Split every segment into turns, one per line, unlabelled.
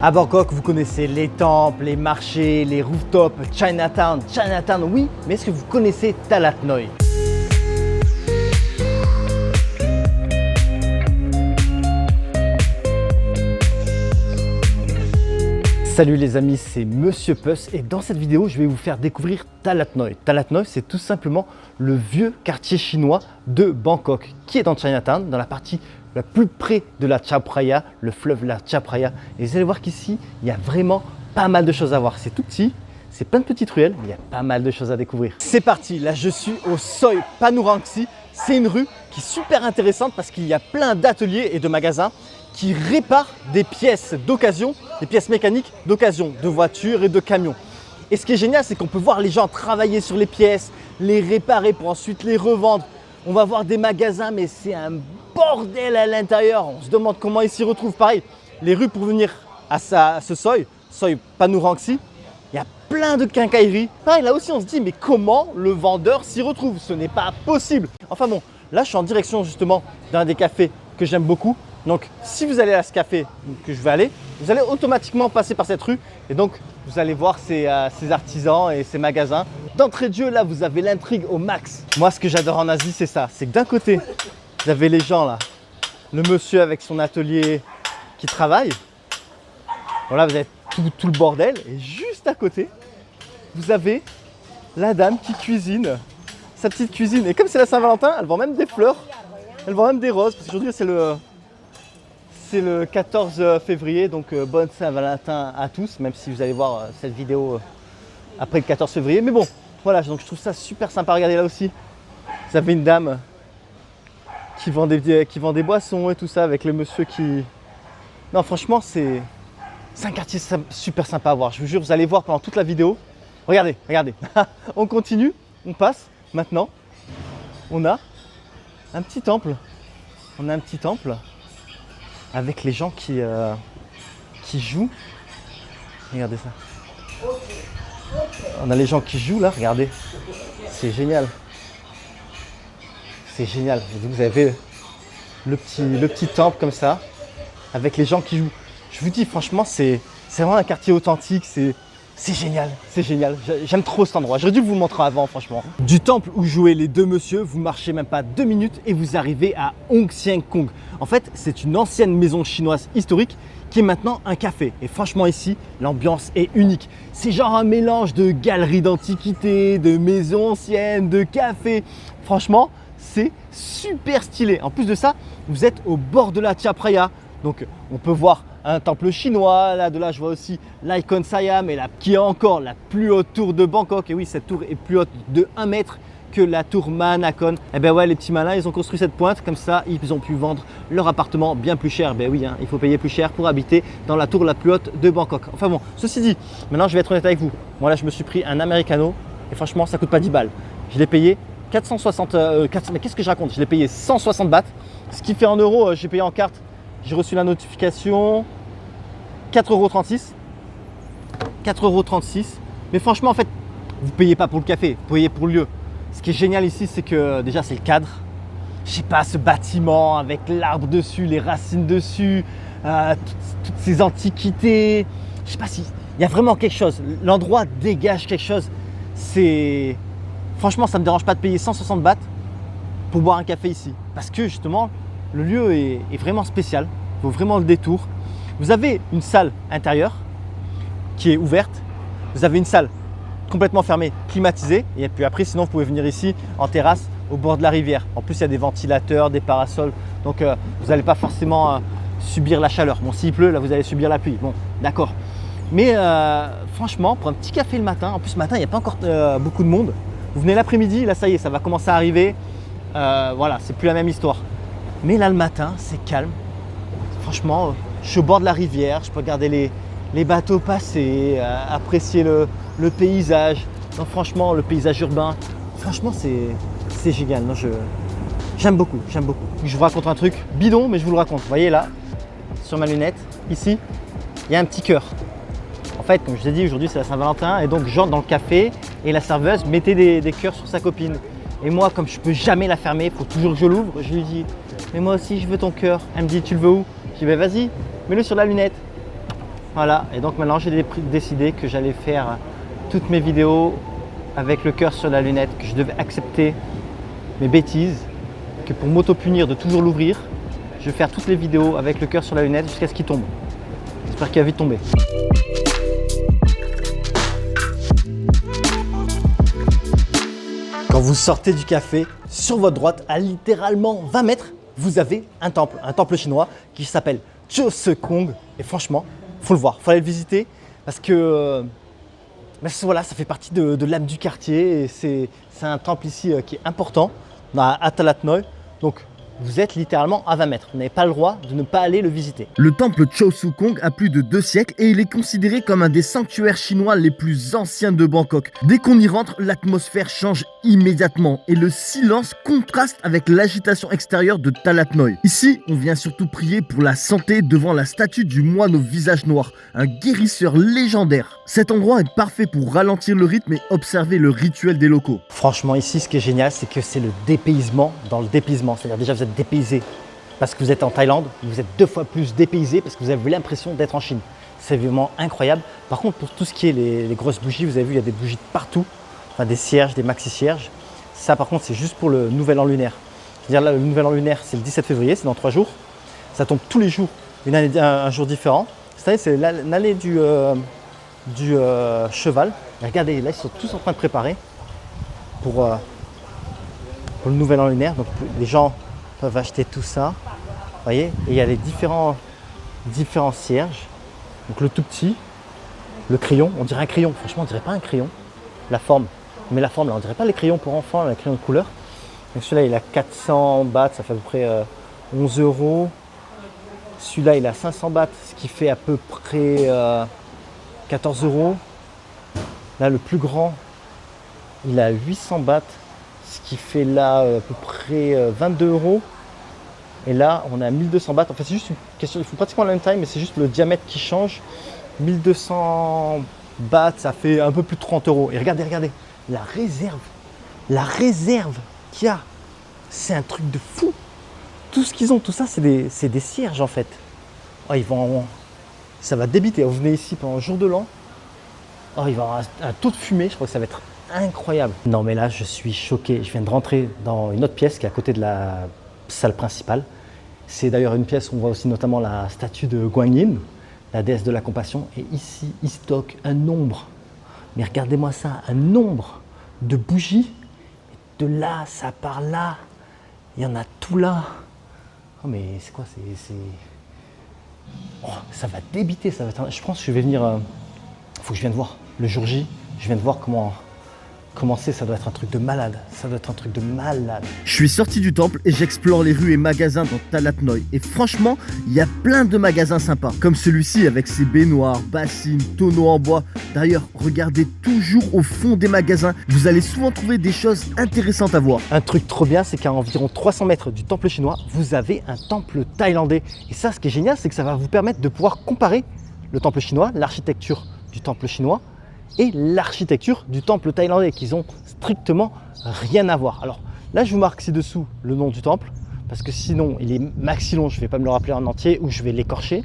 À Bangkok, vous connaissez les temples, les marchés, les rooftops, Chinatown. Chinatown, oui, mais est-ce que vous connaissez Talat Noi? Salut les amis, c'est Monsieur Puss et dans cette vidéo, je vais vous faire découvrir Talat Noi. Talat Noi, c'est tout simplement le vieux quartier chinois de Bangkok qui est dans Chinatown, dans la partie la plus près de la Chao Phraya, le fleuve la Chao Phraya. Et vous allez voir qu'ici, il y a vraiment pas mal de choses à voir. C'est tout petit, c'est plein de petites ruelles, mais il y a pas mal de choses à découvrir. C'est parti, là je suis au Soi Panurangsi. C'est une rue qui est super intéressante parce qu'il y a plein d'ateliers et de magasins qui réparent des pièces d'occasion, des pièces mécaniques d'occasion, de voitures et de camions. Et ce qui est génial, c'est qu'on peut voir les gens travailler sur les pièces, les réparer pour ensuite les revendre. On va voir des magasins, mais c'est un bordel à l'intérieur. On se demande comment ils s'y retrouvent. Pareil, les rues pour venir à ce Soi Panurangsi, il y a plein de quincailleries. Pareil, là aussi, on se dit, mais comment le vendeur s'y retrouve? Ce n'est pas possible. Enfin bon, là, je suis en direction justement d'un des cafés que j'aime beaucoup. Donc, si vous allez à ce café que je vais aller, vous allez automatiquement passer par cette rue et donc vous allez voir ces artisans et ces magasins. D'entrée de jeu, là, vous avez l'intrigue au max. Moi, ce que j'adore en Asie, c'est ça. C'est que d'un côté, vous avez les gens là, le monsieur avec son atelier qui travaille. Voilà, vous avez tout le bordel et juste à côté, vous avez la dame qui cuisine, sa petite cuisine. Et comme c'est la Saint-Valentin, elle vend même des fleurs, elle vend même des roses parce qu'aujourd'hui, c'est le 14 février, donc bonne Saint-Valentin à tous, même si vous allez voir cette vidéo après le 14 février. Mais bon, voilà, donc je trouve ça super sympa. Regardez là aussi, vous avez une dame qui vend des boissons et tout ça avec le monsieur qui… Non, franchement, c'est un quartier super sympa à voir. Je vous jure, vous allez voir pendant toute la vidéo. Regardez, regardez. On continue, on passe. Maintenant, on a un petit temple. On a un petit temple avec les gens qui jouent. Regardez ça. On a les gens qui jouent là, regardez. C'est génial. C'est génial. Et donc, vous avez le petit temple comme ça, avec les gens qui jouent. Je vous dis, franchement, c'est vraiment un quartier authentique. C'est génial, c'est génial. J'aime trop cet endroit. J'aurais dû vous le montrer avant, franchement. Du temple où jouaient les deux messieurs, vous marchez même pas 2 minutes et vous arrivez à Ong Sieng Kong. En fait, c'est une ancienne maison chinoise historique qui est maintenant un café. Et franchement, ici, l'ambiance est unique. C'est genre un mélange de galeries d'antiquités, de maisons anciennes, de cafés. Franchement, c'est super stylé. En plus de ça, vous êtes au bord de la Chao Phraya. Donc, on peut voir un temple chinois. Là, de là, je vois aussi l'Icon Siam, qui est encore la plus haute tour de Bangkok. Et oui, cette tour est plus haute de 1 mètre que la tour Mahanakhon. Et ben ouais, les petits malins, ils ont construit cette pointe. Comme ça, ils ont pu vendre leur appartement bien plus cher. Ben oui, hein, il faut payer plus cher pour habiter dans la tour la plus haute de Bangkok. Enfin bon, ceci dit, maintenant, je vais être honnête avec vous. Moi, là, je me suis pris un Americano. Et franchement, ça coûte pas 10 balles. Je l'ai payé 460… mais qu'est-ce que je raconte? Je l'ai payé 160 bahts. Ce qui fait en euros, j'ai payé en carte. J'ai reçu la notification, 4,36 €. 4,36 €. Mais franchement, en fait, vous ne payez pas pour le café, vous payez pour le lieu. Ce qui est génial ici, c'est que déjà, c'est le cadre. Je sais pas, ce bâtiment avec l'arbre dessus, les racines dessus, toutes ces antiquités. Je sais pas si… Il y a vraiment quelque chose. L'endroit dégage quelque chose. Franchement, ça ne me dérange pas de payer 160 bahts pour boire un café ici. Parce que justement, le lieu est vraiment spécial, il vaut vraiment le détour. Vous avez une salle intérieure qui est ouverte, vous avez une salle complètement fermée, climatisée, et puis après sinon vous pouvez venir ici en terrasse au bord de la rivière. En plus il y a des ventilateurs, des parasols, donc vous n'allez pas forcément subir la chaleur. Bon, s'il pleut, là vous allez subir la pluie, bon d'accord. Mais franchement, pour un petit café le matin, en plus ce matin il n'y a pas encore beaucoup de monde, vous venez l'après-midi, là ça y est, ça va commencer à arriver, voilà, c'est plus la même histoire. Mais là, le matin, c'est calme. Franchement, je suis au bord de la rivière. Je peux regarder les bateaux passer, apprécier le paysage. Non, franchement, le paysage urbain, franchement, c'est génial. Non, j'aime beaucoup, j'aime beaucoup. Je vous raconte un truc bidon, mais je vous le raconte. Vous voyez là, sur ma lunette, ici, il y a un petit cœur. En fait, comme je vous ai dit, aujourd'hui, c'est la Saint-Valentin. Et donc, j'entre dans le café et la serveuse mettait des cœurs sur sa copine. Et moi, comme je ne peux jamais la fermer, il faut toujours que je l'ouvre, je lui dis « Mais moi aussi, je veux ton cœur. » Elle me dit « Tu le veux où ?» Je dis « Ben vas-y, mets-le sur la lunette. » Voilà, et donc maintenant j'ai décidé que j'allais faire toutes mes vidéos avec le cœur sur la lunette, que je devais accepter mes bêtises, que pour m'auto-punir de toujours l'ouvrir, je vais faire toutes les vidéos avec le cœur sur la lunette jusqu'à ce qu'il tombe. J'espère qu'il va vite tomber. Quand vous sortez du café, sur votre droite, à littéralement 20 mètres, vous avez un temple chinois qui s'appelle Joseon. Et franchement, il faut le voir, il faut aller le visiter parce que voilà, ça fait partie de l'âme du quartier et c'est un temple ici qui est important à Talat Noi. Donc vous êtes littéralement à 20 mètres. Vous n'avez pas le droit de ne pas aller le visiter.
Le temple Joseon a plus de 2 siècles et il est considéré comme un des sanctuaires chinois les plus anciens de Bangkok. Dès qu'on y rentre, l'atmosphère change immédiatement et le silence contraste avec l'agitation extérieure de Talat Noi. Ici, on vient surtout prier pour la santé devant la statue du moine au visage noir, un guérisseur légendaire. Cet endroit est parfait pour ralentir le rythme et observer le rituel des locaux.
Franchement, ici, ce qui est génial, c'est que c'est le dépaysement dans le dépaysement. C'est-à-dire déjà, vous êtes dépaysé parce que vous êtes en Thaïlande, vous êtes 2 fois plus dépaysé parce que vous avez l'impression d'être en Chine. C'est vraiment incroyable. Par contre, pour tout ce qui est les grosses bougies, vous avez vu, il y a des bougies partout, enfin des cierges, des maxi-cierges. Ça, par contre, c'est juste pour le nouvel an lunaire. C'est-à-dire là, le nouvel an lunaire, c'est le 17 février, c'est dans 3 jours. Ça tombe tous les jours, un jour différent. Cette année, c'est l'année du cheval. Et regardez, là, ils sont tous en train de préparer pour le nouvel an lunaire. Donc, les gens peuvent acheter tout ça. Vous voyez, et il y a les différents cierges. Donc, le tout petit, le crayon, on dirait un crayon. Franchement, on dirait pas un crayon. La forme, mais la forme, là, on dirait pas les crayons pour enfants, les crayons de couleur. Donc, celui-là, il a 400 bahts, ça fait à peu près 11 €. Celui-là, il a 500 bahts, ce qui fait à peu près 14 €. Là, le plus grand, il a 800 bahts, ce qui fait là à peu près 22 €. Et là, on est à 1200 bahts. En fait, c'est juste une question, il faut pratiquement la même taille, mais c'est juste le diamètre qui change. 1200 bahts, ça fait un peu plus de 30 €. Et regardez, la réserve qu'il y a, c'est un truc de fou. Tout ce qu'ils ont, tout ça, c'est des cierges en fait. Oh, ça va débiter. Vous venez ici pendant le jour de l'an. Oh, il va y avoir un taux de fumée, je crois que ça va être incroyable. Non, mais là, je suis choqué. Je viens de rentrer dans une autre pièce qui est à côté de la salle principale. C'est d'ailleurs une pièce où on voit aussi notamment la statue de Guanyin, la déesse de la compassion. Et ici, il stocke un nombre. Mais regardez-moi ça, un nombre de bougies. De là, ça part là. Il y en a tout là. Oh, mais c'est quoi? Oh, ça va débiter. Ça va être... Je pense que je vais venir... Il faut que je vienne voir. Le jour J, je viens de voir comment c'est. Ça doit être un truc de malade.
Je suis sorti du temple et j'explore les rues et magasins dans Talat Noi. Et franchement, il y a plein de magasins sympas. Comme celui-ci avec ses baignoires, bassines, tonneaux en bois. D'ailleurs, regardez toujours au fond des magasins. Vous allez souvent trouver des choses intéressantes à voir.
Un truc trop bien, c'est qu'à environ 300 mètres du temple chinois, vous avez un temple thaïlandais. Et ça, ce qui est génial, c'est que ça va vous permettre de pouvoir comparer le temple chinois, l'architecture du temple chinois et l'architecture du temple thaïlandais, qui ont strictement rien à voir. Alors là, je vous marque ci-dessous le nom du temple, parce que sinon, il est maxi long, je ne vais pas me le rappeler en entier ou je vais l'écorcher.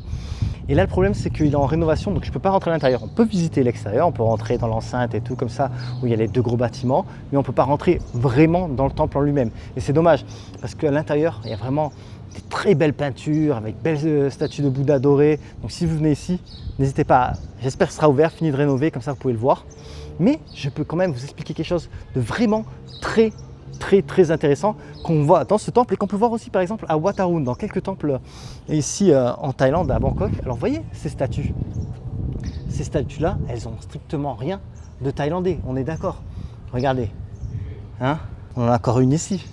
Et là, le problème, c'est qu'il est en rénovation, donc je ne peux pas rentrer à l'intérieur. On peut visiter l'extérieur, on peut rentrer dans l'enceinte et tout comme ça, où il y a les 2 gros bâtiments, mais on ne peut pas rentrer vraiment dans le temple en lui-même. Et c'est dommage, parce qu'à l'intérieur, il y a vraiment des très belles peintures, avec belles statues de Bouddha dorées. Donc si vous venez ici, n'hésitez pas, j'espère que ce sera ouvert, fini de rénover, comme ça vous pouvez le voir. Mais je peux quand même vous expliquer quelque chose de vraiment très intéressant qu'on voit dans ce temple et qu'on peut voir aussi par exemple à Wat Arun, dans quelques temples ici en Thaïlande, à Bangkok. Alors vous voyez ces statues là, elles ont strictement rien de thaïlandais, on est d'accord. Regardez, hein, on en a encore une ici,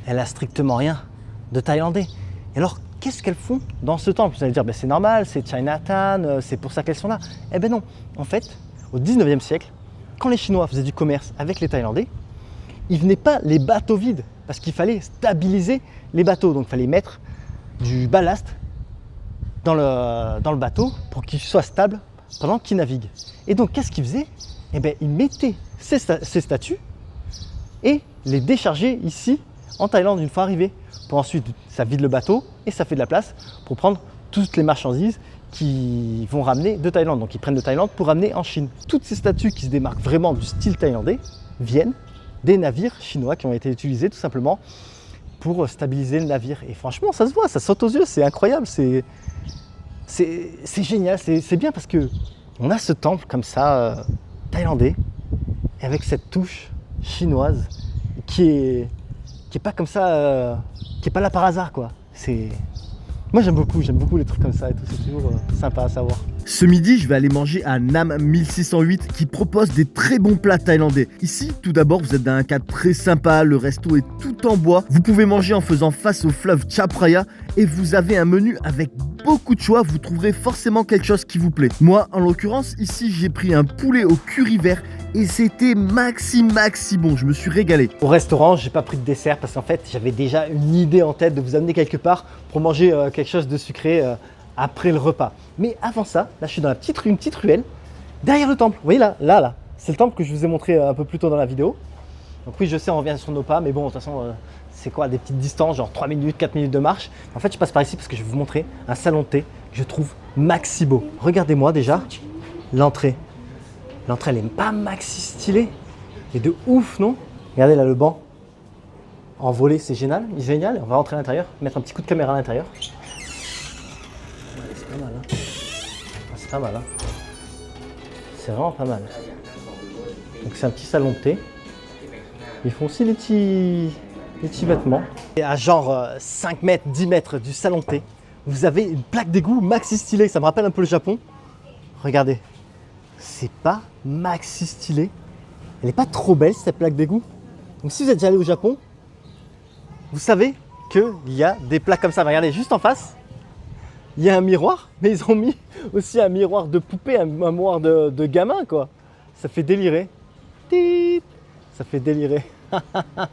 elle a strictement rien de thaïlandais. Et alors qu'est-ce qu'elles font dans ce temple? Vous allez dire, ben, c'est normal, c'est Chinatown, c'est pour ça qu'elles sont là. Eh ben non, en fait, au 19e siècle, quand les Chinois faisaient du commerce avec les Thaïlandais, ils ne venaient pas les bateaux vides, parce qu'il fallait stabiliser les bateaux. Donc il fallait mettre du ballast dans le bateau pour qu'il soit stable pendant qu'il navigue. Et donc qu'est-ce qu'ils faisaient? Eh bien, ils mettaient ces statues et les déchargeaient ici en Thaïlande une fois arrivés. Pour ensuite, ça vide le bateau et ça fait de la place pour prendre toutes les marchandises qui vont ramener de Thaïlande. Donc ils prennent de Thaïlande pour ramener en Chine. Toutes ces statues qui se démarquent vraiment du style thaïlandais viennent des navires chinois qui ont été utilisés tout simplement pour stabiliser le navire. Et franchement, ça se voit, ça saute aux yeux, c'est incroyable, c'est génial, c'est bien parce que on a ce temple comme ça, thaïlandais, avec cette touche chinoise qui est pas comme ça, qui est pas là par hasard, quoi. Moi j'aime beaucoup les trucs comme ça et tout, c'est toujours sympa à savoir.
Ce midi, je vais aller manger à Nam 1608 qui propose des très bons plats thaïlandais. Ici, tout d'abord, vous êtes dans un cadre très sympa, le resto est tout en bois. Vous pouvez manger en faisant face au fleuve Chao Phraya et vous avez un menu avec beaucoup de choix, vous trouverez forcément quelque chose qui vous plaît. Moi, en l'occurrence, ici, j'ai pris un poulet au curry vert et c'était maxi bon, je me suis régalé.
Au restaurant, j'ai pas pris de dessert parce qu'en fait, j'avais déjà une idée en tête de vous amener quelque part pour manger quelque chose de sucré après le repas. Mais avant ça, là je suis dans une petite ruelle derrière le temple. Vous voyez là, c'est le temple que je vous ai montré un peu plus tôt dans la vidéo. Donc oui, je sais, on revient sur nos pas, mais bon, de toute façon, c'est quoi, des petites distances, genre 3 minutes, 4 minutes de marche. En fait, je passe par ici parce que je vais vous montrer un salon de thé que je trouve maxi beau. Regardez-moi déjà l'entrée. L'entrée, elle est pas maxi stylée. Et de ouf, non? Regardez là le banc en volée, c'est génial. On va rentrer à l'intérieur, mettre un petit coup de caméra à l'intérieur. C'est pas mal, hein. C'est pas mal, hein. C'est vraiment pas mal. Donc c'est un petit salon de thé. Ils font aussi des petits vêtements. Et à genre 5 mètres, 10 mètres du salon de thé, vous avez une plaque d'égout maxi stylée. Ça me rappelle un peu le Japon. Regardez. C'est pas maxi stylé. Elle n'est pas trop belle cette plaque d'égout. Donc si vous êtes déjà allé au Japon, vous savez qu'il y a des plaques comme ça. Regardez, juste en face, il y a un miroir, mais ils ont mis aussi un miroir de poupée, un miroir de gamin, quoi. Ça fait délirer. Ça fait délirer.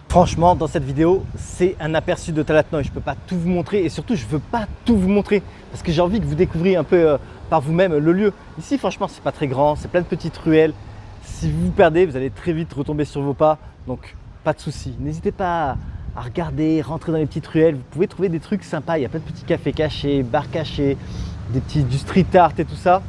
Franchement, dans cette vidéo, c'est un aperçu de Talat Noi. Je ne peux pas tout vous montrer et surtout, je ne veux pas tout vous montrer parce que j'ai envie que vous découvriez un peu par vous-même le lieu. Ici, franchement, c'est pas très grand, c'est plein de petites ruelles. Si vous vous perdez, vous allez très vite retomber sur vos pas, donc pas de souci. N'hésitez pas à regarder, rentrer dans les petites ruelles. Vous pouvez trouver des trucs sympas. Il y a plein de petits cafés cachés, bars cachés, du street art et tout ça.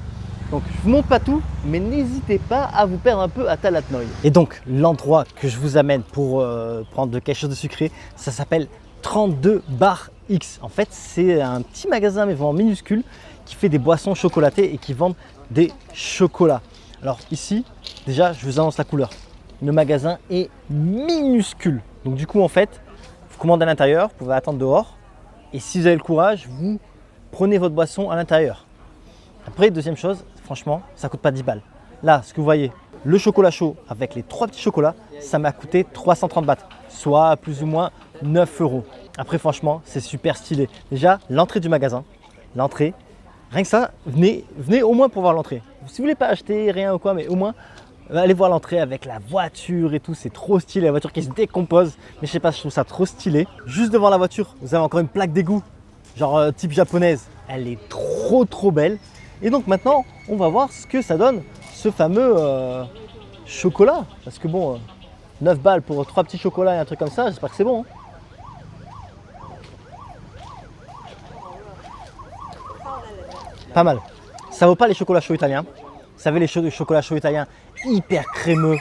Donc je vous montre pas tout, mais n'hésitez pas à vous perdre un peu à Talat Noi. Et donc l'endroit que je vous amène pour prendre quelque chose de sucré, ça s'appelle 32 Bar X. En fait, c'est un petit magasin mais vraiment minuscule qui fait des boissons chocolatées et qui vendent des chocolats. Alors ici, déjà, je vous annonce la couleur. Le magasin est minuscule. Donc du coup, en fait, vous commandez à l'intérieur, vous pouvez attendre dehors. Et si vous avez le courage, vous prenez votre boisson à l'intérieur. Après, deuxième chose, franchement, ça ne coûte pas 10 balles. Là, ce que vous voyez, le chocolat chaud avec les 3 petits chocolats, ça m'a coûté 330 bahts, soit plus ou moins 9 €. Après, franchement, c'est super stylé. Déjà, l'entrée du magasin, l'entrée, rien que ça, venez au moins pour voir l'entrée. Si vous voulez pas acheter rien ou quoi, mais au moins, allez voir l'entrée avec la voiture et tout, c'est trop stylé. La voiture qui se décompose, mais je sais pas, je trouve ça trop stylé. Juste devant la voiture, vous avez encore une plaque d'égout, genre type japonaise. Elle est trop belle. Et donc maintenant, on va voir ce que ça donne, ce fameux chocolat. Parce que bon, 9 balles pour 3 petits chocolats et un truc comme ça, j'espère que c'est bon. Hein. Pas mal. Ça vaut pas les chocolats chauds italiens. Vous savez, les chocolats chauds italiens hyper crémeux,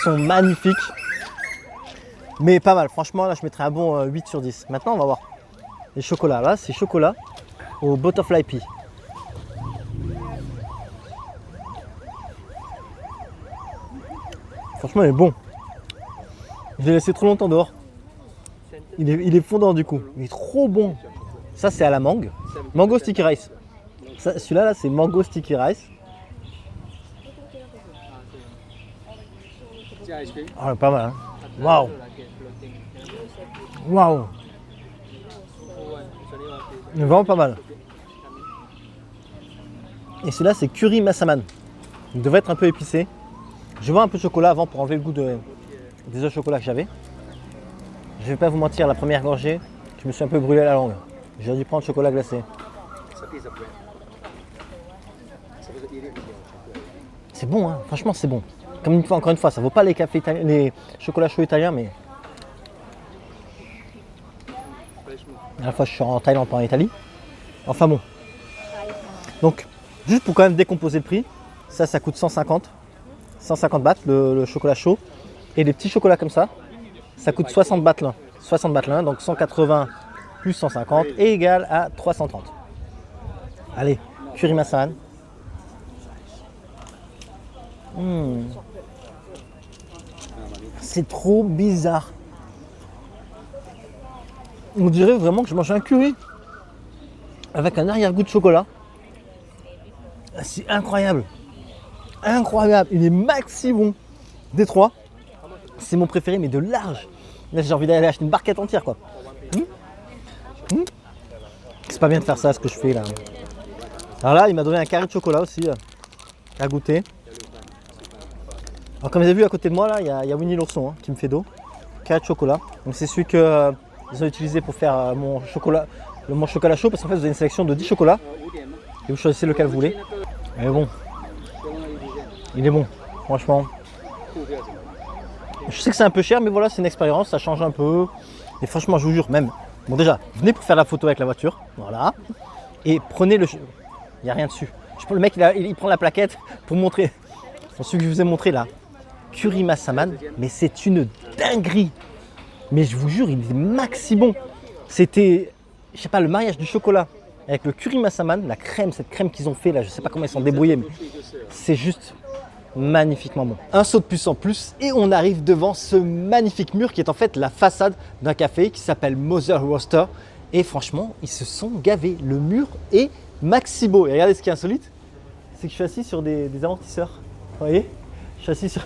sont magnifiques. Mais pas mal. Franchement, là, je mettrais un bon 8 sur 10. Maintenant, on va voir. Les chocolats, là, c'est chocolat au butterfly pea. Franchement, il est bon. Je l'ai laissé trop longtemps dehors. Il est fondant du coup. Il est trop bon. Ça, c'est à la mangue. Mango sticky rice. Celui-là, là, c'est mango sticky rice. Ah, pas mal. Hein. Waouh. Waouh. Il est vraiment pas mal. Et celui-là, c'est curry massaman. Il devrait être un peu épicé. Je vais un peu de chocolat avant pour enlever le goût des autres chocolats que j'avais. Je vais pas vous mentir, la première gorgée, je me suis un peu brûlé la langue. J'ai dû prendre chocolat glacé. C'est bon, hein. Franchement c'est bon. Comme encore une fois, ça vaut pas les cafés italiens, les chocolats chauds italiens, mais la dernière fois je suis en Thaïlande, pas en Italie. Enfin bon. Donc, juste pour quand même décomposer le prix, ça coûte 150 bahts le chocolat chaud. Et les petits chocolats comme ça coûte 60 bahts l'un. 60 bahts l'un, donc 180 plus 150 est égal à 330. Allez, curry massaman. C'est trop bizarre. On dirait vraiment que je mange un curry avec un arrière-goût de chocolat. C'est incroyable. Incroyable. Il est maxi bon. Des trois, c'est mon préféré, mais de large. Là, j'ai envie d'aller acheter une barquette entière, quoi. C'est pas bien de faire ça, ce que je fais là. Alors là, il m'a donné un carré de chocolat aussi à goûter. Alors comme vous avez vu à côté de moi, là, il y a Winnie l'ourson qui me fait dos. Carré de chocolat. Donc c'est celui que ils ont utilisé pour faire mon chocolat chaud, parce qu'en fait vous avez une sélection de 10 chocolats et vous choisissez lequel vous voulez. Mais bon, il est bon, franchement. Je sais que c'est un peu cher, mais voilà, c'est une expérience, ça change un peu. Et franchement, je vous jure, même, bon déjà, venez pour faire la photo avec la voiture, voilà. Et prenez le, il n'y a rien dessus. Le mec, il prend la plaquette pour montrer. Celui que je vous ai montré là, curry massaman, mais c'est une dinguerie. Mais je vous jure, il est maxi bon. C'était, je sais pas, le mariage du chocolat avec le curry massaman, la crème, cette crème qu'ils ont fait là, je sais pas comment ils sont débrouillés, mais c'est juste magnifiquement bon. Un saut de puce en plus et on arrive devant ce magnifique mur qui est en fait la façade d'un café qui s'appelle Mother Roaster. Et franchement, ils se sont gavés. Le mur est maxi beau. Et regardez ce qui est insolite, c'est que je suis assis sur des amortisseurs. Vous voyez, je suis assis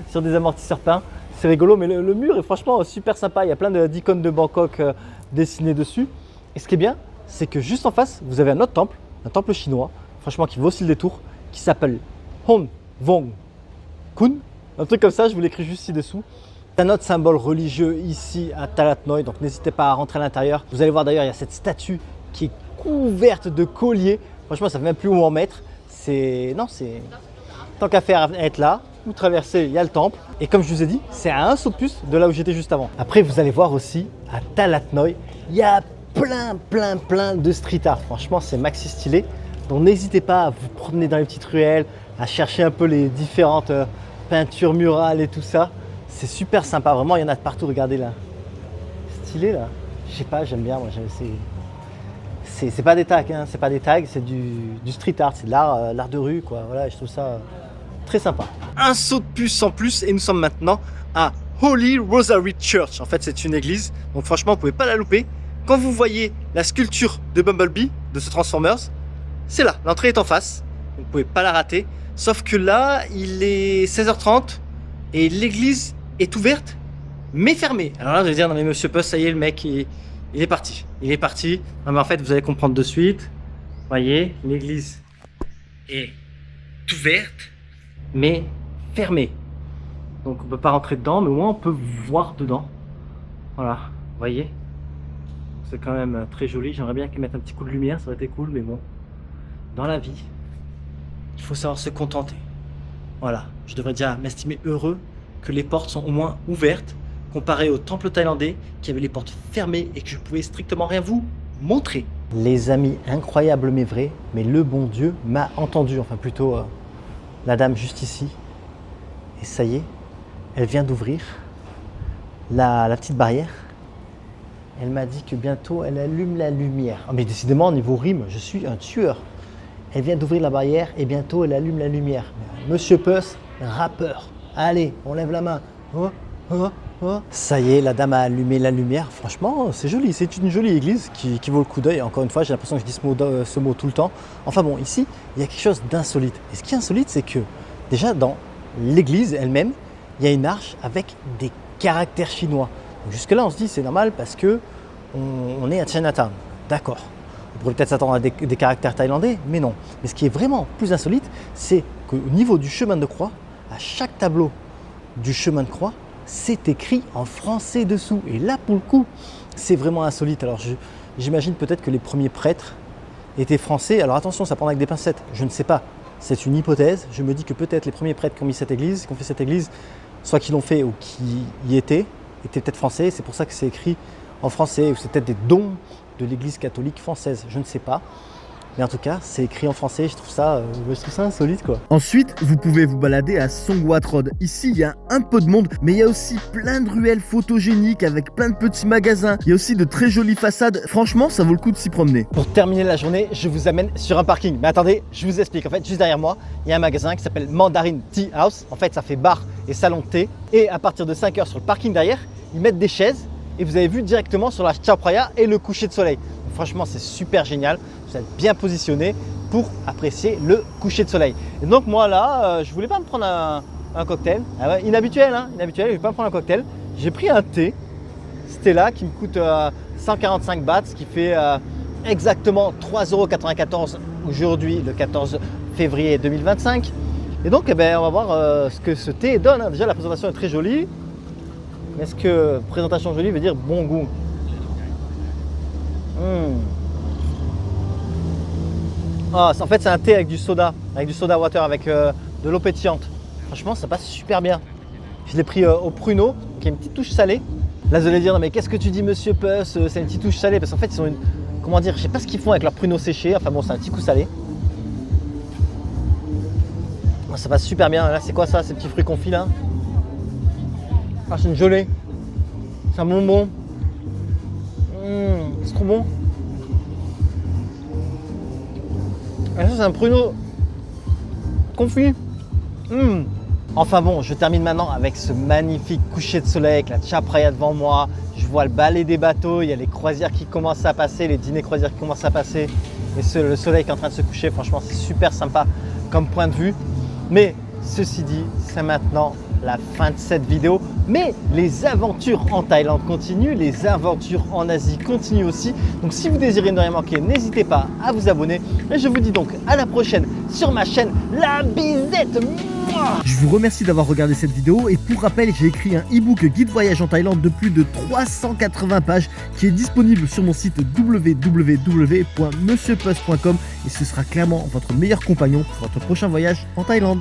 sur des amortisseurs peints. C'est rigolo, mais le mur est franchement super sympa. Il y a plein d'icônes de Bangkok dessinées dessus. Et ce qui est bien, c'est que juste en face, vous avez un autre temple, un temple chinois, franchement qui vaut aussi le détour, qui s'appelle Hon Vong Kun. Un truc comme ça, je vous l'écris juste ci-dessous. C'est un autre symbole religieux ici à Talat Noi, donc n'hésitez pas à rentrer à l'intérieur. Vous allez voir d'ailleurs, il y a cette statue qui est couverte de colliers. Franchement, ça ne fait même plus où en mettre. Tant qu'à faire être là, vous traversez, il y a le temple. Et comme je vous ai dit, c'est à un saut de puce de là où j'étais juste avant. Après, vous allez voir aussi, à Talat Noi, il y a plein de street art. Franchement, c'est maxi stylé. Donc n'hésitez pas à vous promener dans les petites ruelles, à chercher un peu les différentes peintures murales et tout ça. C'est super sympa, vraiment, il y en a de partout, regardez là. Stylé là. Je sais pas, j'aime bien, moi. C'est pas des tags, hein, c'est pas des tags, c'est du street art, c'est de l'art de rue, quoi. Voilà, je trouve ça très sympa. Un saut de puce en plus et nous sommes maintenant à Holy Rosary Church. En fait, c'est une église, donc franchement, vous pouvez pas la louper. Quand vous voyez la sculpture de Bumblebee, de ce Transformers, c'est là, l'entrée est en face, vous ne pouvez pas la rater. Sauf que là, il est 16h30 et l'église est ouverte, mais fermée. Alors là, vous allez dire, non mais monsieur Puss, ça y est, le mec, il est parti. Il est parti. Non mais en fait, vous allez comprendre de suite. Voyez, l'église est ouverte, mais fermée. Donc on ne peut pas rentrer dedans, mais au moins on peut voir dedans. Voilà, vous voyez. C'est quand même très joli. J'aimerais bien qu'ils mettent un petit coup de lumière, ça aurait été cool, mais bon. Dans la vie, il faut savoir se contenter. Voilà, je devrais déjà m'estimer heureux que les portes sont au moins ouvertes, comparé au temple thaïlandais qui avait les portes fermées et que je pouvais strictement rien vous montrer. Les amis, incroyable mais vrai, mais le bon Dieu m'a entendu, enfin plutôt la dame juste ici. Et ça y est, elle vient d'ouvrir la petite barrière. Elle m'a dit que bientôt elle allume la lumière. Oh, mais décidément, au niveau rime, je suis un tueur. Elle vient d'ouvrir la barrière et bientôt elle allume la lumière. Monsieur Puss, rappeur. Allez, on lève la main. Oh, oh, oh. Ça y est, la dame a allumé la lumière. Franchement, c'est joli. C'est une jolie église qui vaut le coup d'œil. Encore une fois, j'ai l'impression que je dis ce mot tout le temps. Enfin bon, ici, il y a quelque chose d'insolite. Et ce qui est insolite, c'est que déjà dans l'église elle-même, il y a une arche avec des caractères chinois. Donc jusque-là, on se dit c'est normal parce que on est à Chinatown. D'accord. On pourrait peut-être s'attendre à des caractères thaïlandais, mais non. Mais ce qui est vraiment plus insolite, c'est qu'au niveau du chemin de croix, à chaque tableau du chemin de croix, c'est écrit en français dessous. Et là, pour le coup, c'est vraiment insolite. Alors, j'imagine peut-être que les premiers prêtres étaient français. Alors attention, ça prend avec des pincettes. Je ne sais pas. C'est une hypothèse. Je me dis que peut-être les premiers prêtres qui ont fait cette église, soit qui l'ont fait ou qui y étaient peut-être français. C'est pour ça que c'est écrit en français. Ou c'est peut-être des dons de l'église catholique française. Je ne sais pas. Mais en tout cas, c'est écrit en français, je trouve ça insolite quoi.
Ensuite, vous pouvez vous balader à Songwhat Road. Ici, il y a un peu de monde, mais il y a aussi plein de ruelles photogéniques avec plein de petits magasins. Il y a aussi de très jolies façades. Franchement, ça vaut le coup de s'y promener.
Pour terminer la journée, je vous amène sur un parking. Mais attendez, je vous explique. En fait, juste derrière moi, il y a un magasin qui s'appelle Mandarin Tea House. En fait, ça fait bar et salon de thé. Et à partir de 5 h sur le parking derrière, ils mettent des chaises. Et vous avez vu directement sur la Chao et le coucher de soleil. Donc, franchement, c'est super génial. Vous êtes bien positionné pour apprécier le coucher de soleil. Et donc moi là, je voulais pas me prendre un cocktail. Ah ouais, inhabituel, hein, inhabituel. Je vais pas me prendre un cocktail. J'ai pris un thé. Stella qui me coûte 145 bahts, ce qui fait exactement 3,94 € aujourd'hui, le 14 février 2025. Et donc, on va voir ce que ce thé donne. Hein. Déjà, la présentation est très jolie. Mais est-ce que présentation jolie veut dire bon goût? Ah, en fait, c'est un thé avec du soda water, avec de l'eau pétillante. Franchement, ça passe super bien. Je l'ai pris au pruneau, qui a une petite touche salée. Là, vous allez dire, non, mais qu'est-ce que tu dis, monsieur Puss? C'est une petite touche salée. Parce qu'en fait, ils ont une. Comment dire? Je sais pas ce qu'ils font avec leur pruneau séché. Enfin bon, c'est un petit coup salé. Oh, ça passe super bien. Là, c'est quoi ça, ces petits fruits confits là? Ah, c'est une gelée. C'est un bonbon. C'est trop bon. Et ça, c'est un pruneau confit. Enfin bon, je termine maintenant avec ce magnifique coucher de soleil avec la Chao Phraya devant moi. Je vois le balai des bateaux, il y a les croisières qui commencent à passer, les dîners croisières qui commencent à passer. Et le soleil qui est en train de se coucher, franchement, c'est super sympa comme point de vue. Mais ceci dit, c'est maintenant la fin de cette vidéo. Mais les aventures en Thaïlande continuent, les aventures en Asie continuent aussi. Donc si vous désirez ne rien manquer, n'hésitez pas à vous abonner. Et je vous dis donc à la prochaine sur ma chaîne La Bizette.
Je vous remercie d'avoir regardé cette vidéo et pour rappel, j'ai écrit un e-book guide voyage en Thaïlande de plus de 380 pages qui est disponible sur mon site www.monsieurpuss.com et ce sera clairement votre meilleur compagnon pour votre prochain voyage en Thaïlande.